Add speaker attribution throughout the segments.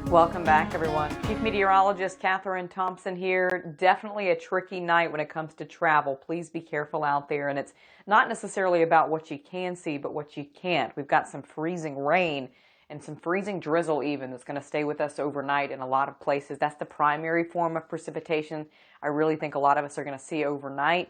Speaker 1: Welcome back, everyone. Chief Meteorologist Catherine Thompson here. Definitely a tricky night when it comes to travel. Please be careful out there. And it's not necessarily about what you can see, but what you can't. We've got some freezing rain and some freezing drizzle even that's going to stay with us overnight in a lot of places. That's the primary form of precipitation I really think a lot of us are going to see overnight.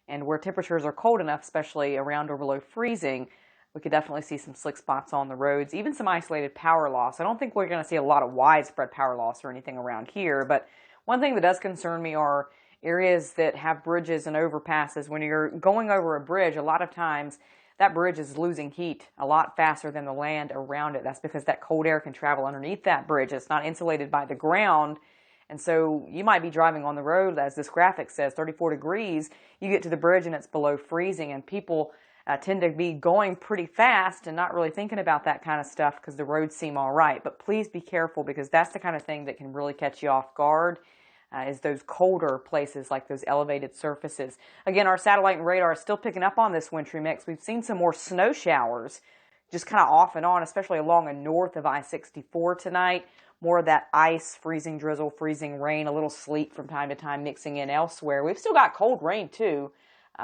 Speaker 1: And where temperatures are cold enough, especially around or below freezing, we could definitely see some slick spots on the roads, even some isolated power loss. I don't think we're going to see a lot of widespread power loss or anything around here, but one thing that does concern me are areas that have bridges and overpasses. When you're going over a bridge, a lot of times that bridge is losing heat a lot faster than the land around it. That's because that cold air can travel underneath that bridge. It's not insulated by the ground. And so you might be driving on the road, as this graphic says, 34 degrees. You get to the bridge and it's below freezing, and people tend to be going pretty fast and not really thinking about that kind of stuff because the roads seem all right. But please be careful, because that's the kind of thing that can really catch you off guard, is those colder places like those elevated surfaces. Again, our satellite and radar is still picking up on this wintry mix. We've seen some more snow showers just kind of off and on, especially along and north of I-64 tonight. More of that ice, freezing drizzle, freezing rain, a little sleet from time to time mixing in elsewhere. We've still got cold rain too.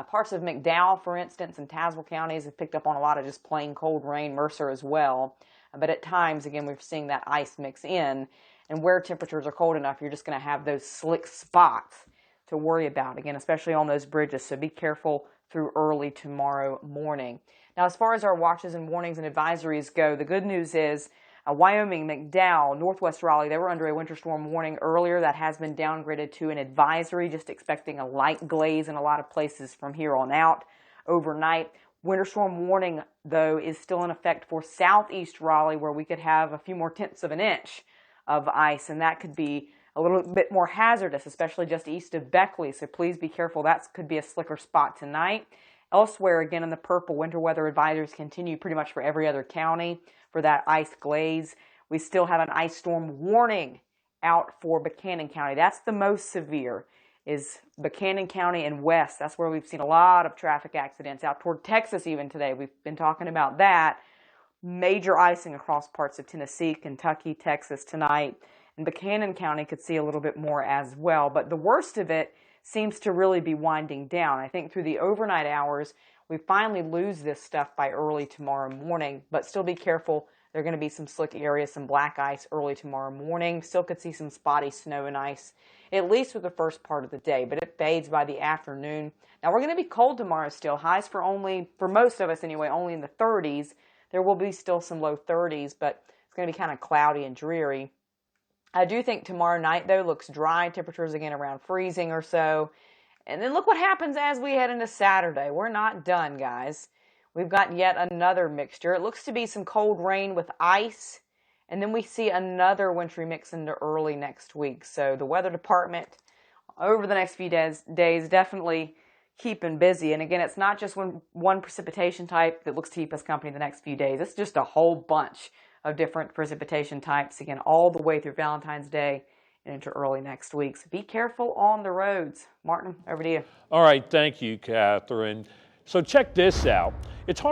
Speaker 1: Parts of McDowell, for instance, and Tazewell counties have picked up on a lot of just plain cold rain, Mercer as well. But at times, again, we're seeing that ice mix in. And where temperatures are cold enough, you're just going to have those slick spots to worry about, again, especially on those bridges. So be careful through early tomorrow morning. Now, as far as our watches and warnings and advisories go, the good news is Wyoming, McDowell, Northwest Raleigh, they were under a winter storm warning earlier. That has been downgraded to an advisory, just expecting a light glaze in a lot of places from here on out overnight. Winter storm warning, though, is still in effect for southeast Raleigh, where we could have a few more tenths of an inch of ice, and that could be a little bit more hazardous, especially just east of Beckley. So please be careful. That could be a slicker spot tonight. Elsewhere, again in the purple, winter weather advisories continue pretty much for every other county for that ice glaze. We still have an ice storm warning out for Buchanan County. That's the most severe, is Buchanan County and west. That's where we've seen a lot of traffic accidents out toward Texas even today. We've been talking about that. Major icing across parts of Tennessee, Kentucky, Texas tonight. And Buchanan County could see a little bit more as well. But the worst of it seems to really be winding down. I think through the overnight hours, we finally lose this stuff by early tomorrow morning, but still be careful. There are going to be some slick areas, some black ice early tomorrow morning. Still could see some spotty snow and ice, at least for the first part of the day, but it fades by the afternoon. Now, we're going to be cold tomorrow still. Highs for most of us anyway, only in the 30s. There will be still some low 30s, but it's going to be kind of cloudy and dreary. I do think tomorrow night, though, looks dry. Temperatures again around freezing or so. And then look what happens as we head into Saturday. We're not done, guys. We've got yet another mixture. It looks to be some cold rain with ice. And then we see another wintry mix into early next week. So the weather department over the next few days definitely keeping busy. And again, it's not just one precipitation type that looks to keep us company the next few days. It's just a whole bunch of different precipitation types, again, all the way through Valentine's Day and into early next week. So be careful on the roads. Martin, over to you.
Speaker 2: All right, thank you, Catherine. So check this out. It's hard